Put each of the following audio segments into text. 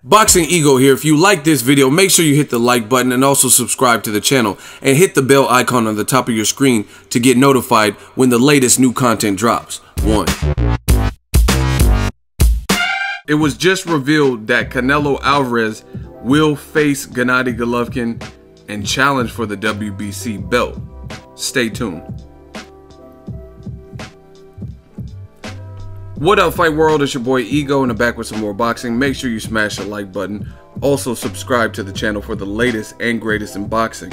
Boxing Ego here. If you like this video, make sure you hit the like button and also subscribe to the channel and hit the bell icon on the top of your screen to get notified when the latest new content drops. It was just revealed that Canelo Alvarez will face Gennady Golovkin and challenge for the WBC belt. Stay tuned. What up, Fight World? It's your boy Ego, and I'm back with some more boxing. Make sure you smash the like button. Also subscribe to the channel for the latest and greatest in boxing.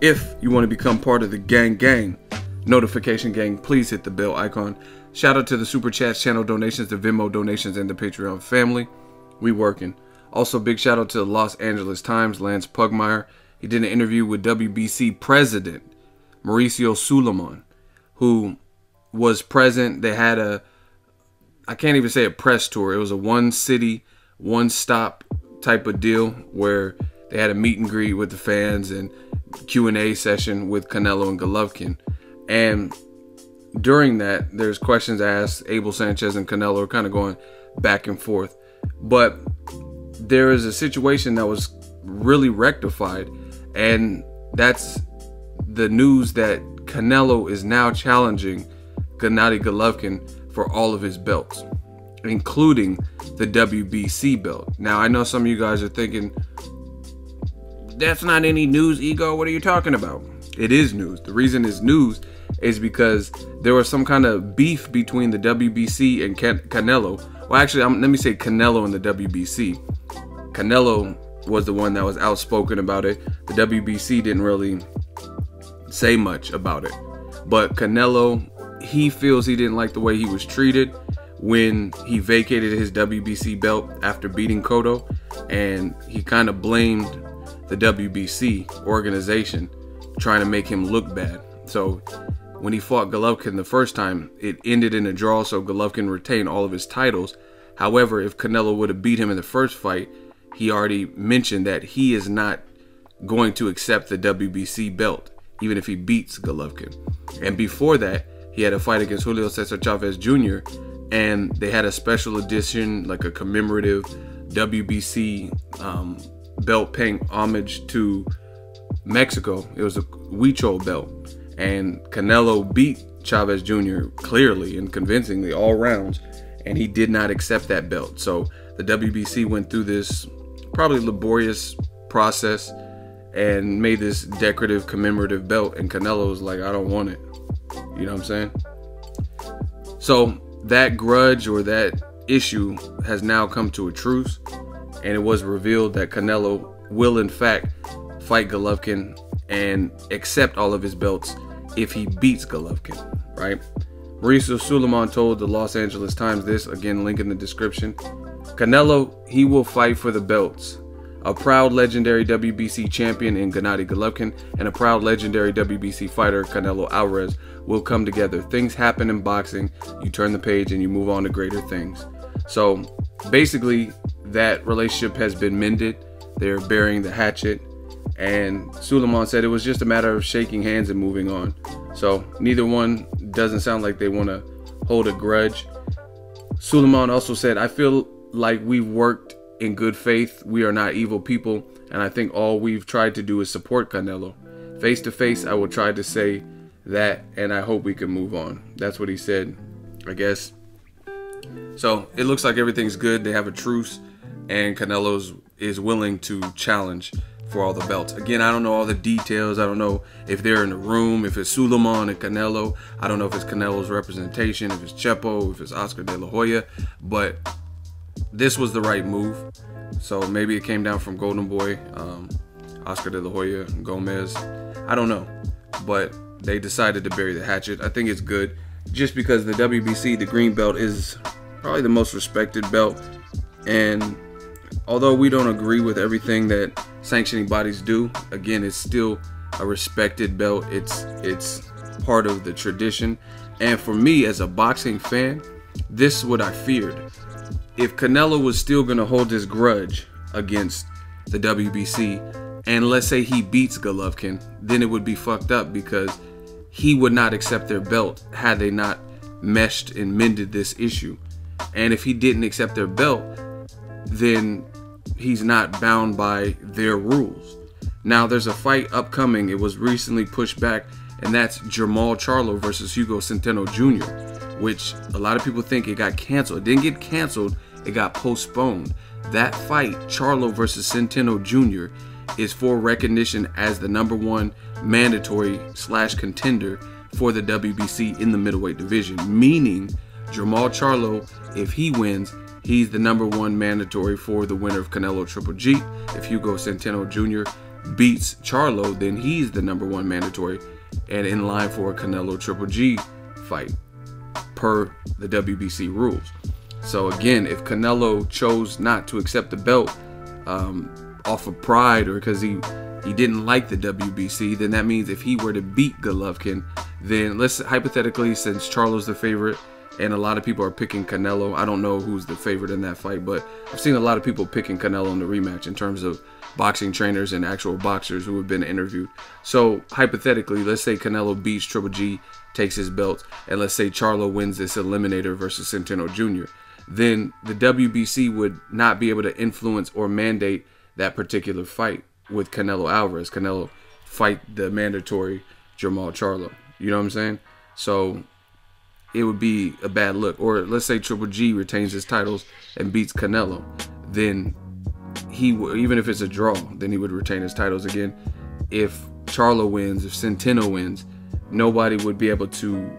If you want to become part of the gang, notification gang, please hit the bell icon. Shout out to the Super Chats, channel donations, the Venmo donations, and the Patreon family. We working. Also, big shout out to the Los Angeles Times, Lance Pugmire. He did an interview with WBC president Mauricio Sulaiman, who was present. They had a, I can't even say a press tour. It was a one city, one stop type of deal where they had a meet and greet with the fans and Q&A session with Canelo and Golovkin. And during that, there's questions asked. Abel Sanchez and Canelo are kind of going back and forth. But there is a situation that was really rectified, and that's the news that Canelo is now challenging Gennady Golovkin for all of his belts, including the WBC belt. Now, I know some of you guys are thinking, that's not any news, Ego. What are you talking about? It is news. The reason it's news is because there was some kind of beef between the WBC and Canelo. Well, actually, let me say Canelo and the WBC. Canelo was the one that was outspoken about it. The WBC didn't really say much about it. But Canelo, he feels he didn't like the way he was treated when he vacated his WBC belt after beating Cotto, and he kind of blamed the WBC organization, trying to make him look bad. So when he fought Golovkin the first time, it ended in a draw, so Golovkin retained all of his titles. However, if Canelo would have beat him in the first fight, he already mentioned that he is not going to accept the WBC belt, even if he beats Golovkin. And before that, he had a fight against Julio Cesar Chavez Jr., and they had a special edition, like a commemorative WBC belt paying homage to Mexico. It was a Huichol belt, and Canelo beat Chavez Jr. clearly and convincingly all rounds, and he did not accept that belt. So the WBC went through this probably laborious process and made this decorative commemorative belt, and Canelo was like, I don't want it. You know what I'm saying? So that grudge or that issue has now come to a truce, and it was revealed that Canelo will in fact fight Golovkin and accept all of his belts if he beats Golovkin, right? Mauricio Sulaiman told the Los Angeles Times this, again, link in the description. Canelo, he will fight for the belts. A proud legendary WBC champion in Gennady Golovkin and a proud legendary WBC fighter, Canelo Alvarez, will come together. Things happen in boxing. You turn the page and you move on to greater things. So basically, that relationship has been mended. They're burying the hatchet. And Sulaiman said it was just a matter of shaking hands and moving on. So neither one doesn't sound like they want to hold a grudge. Sulaiman also said, I feel like we've worked in good faith. We are not evil people, and I think all we've tried to do is support Canelo. Face to face, I will try to say that, and I hope we can move on. That's what he said, I guess. So it looks like everything's good. They have a truce, and Canelo is willing to challenge for all the belts. Again, I don't know all the details. I don't know if they're in the room, if it's Sulaiman and Canelo. I don't know if it's Canelo's representation, if it's Chepo, if it's Oscar De La Hoya, but this was the right move. So maybe it came down from Golden Boy, Oscar De La Hoya, Gomez. I don't know, but they decided to bury the hatchet. I think it's good, just because the WBC, the green belt, is probably the most respected belt. And although we don't agree with everything that sanctioning bodies do, again, it's still a respected belt. It's part of the tradition. And for me, as a boxing fan, this is what I feared. If Canelo was still going to hold his grudge against the WBC, and let's say he beats Golovkin, then it would be fucked up, because he would not accept their belt had they not meshed and mended this issue. And if he didn't accept their belt, then he's not bound by their rules. Now there's a fight upcoming. It was recently pushed back, and that's Charlo versus Hugo Centeno Jr., which a lot of people think it got canceled. It didn't get canceled, it got postponed. That fight, Charlo versus Centeno Jr., is for recognition as the #1 mandatory / contender for the WBC in the middleweight division, meaning Charlo, if he wins, he's the #1 mandatory for the winner of Canelo Triple G. If Hugo Centeno Jr. beats Charlo, then he's the #1 mandatory and in line for a Canelo Triple G fight per the WBC rules. So again, if Canelo chose not to accept the belt off of pride or because he didn't like the WBC, then that means if he were to beat Golovkin, then let's hypothetically, since Charlo's the favorite and a lot of people are picking Canelo, I don't know who's the favorite in that fight, but I've seen a lot of people picking Canelo in the rematch in terms of boxing trainers and actual boxers who have been interviewed. So hypothetically, let's say Canelo beats Triple G, takes his belts, and let's say Charlo wins this eliminator versus Centeno Jr., then the WBC would not be able to influence or mandate that particular fight with Canelo Alvarez. Canelo fight the mandatory Charlo. You know what I'm saying? So it would be a bad look. Or let's say Triple G retains his titles and beats Canelo, then he even if it's a draw, then he would retain his titles again. If Charlo wins, if Centeno wins, nobody would be able to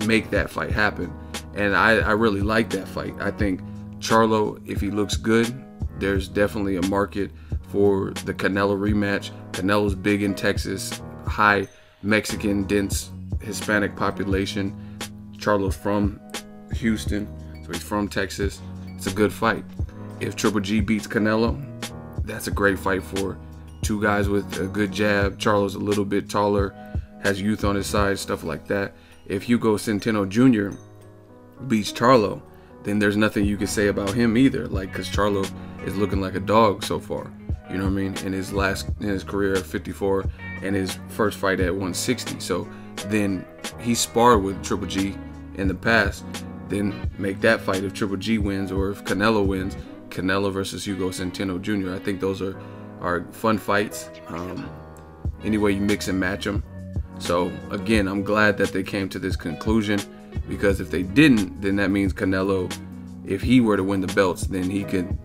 make that fight happen. And I really like that fight. I think Charlo, if he looks good, there's definitely a market for the Canelo rematch. Canelo's big in Texas, high Mexican, dense Hispanic population. Charlo's from Houston, so he's from Texas. It's a good fight. If Triple G beats Canelo, that's a great fight for two guys with a good jab. Charlo's a little bit taller, has youth on his side, stuff like that. If Hugo Centeno Jr. beats Charlo, then there's nothing you can say about him either, like, because Charlo is looking like a dog so far. You know what I mean? In his career at 54 and his first fight at 160. So then he sparred with Triple G in the past. Then make that fight if Triple G wins, or if Canelo wins, Canelo versus Hugo Centeno Jr. I think those are fun fights. Any way you mix and match them. So again, I'm glad that they came to this conclusion, because if they didn't, then that means Canelo, if he were to win the belts, then he could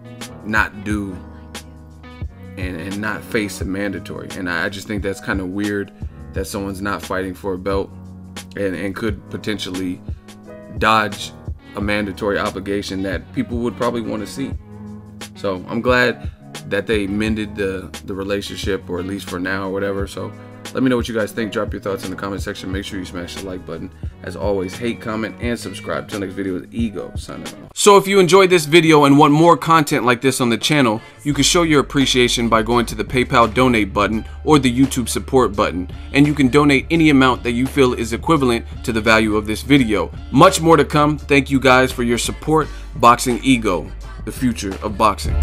not do and not face a mandatory. And I just think that's kind of weird that someone's not fighting for a belt and could potentially dodge a mandatory obligation that people would probably want to see. So I'm glad that they mended the relationship, or at least for now or whatever. So let me know what you guys think. Drop your thoughts in the comment section. Make sure you smash the like button. As always, hate, comment, and subscribe. Till next video is Ego signing off. So if you enjoyed this video and want more content like this on the channel, you can show your appreciation by going to the PayPal donate button or the YouTube support button, and you can donate any amount that you feel is equivalent to the value of this video. Much more to come. Thank you guys for your support. Boxing Ego, the future of boxing.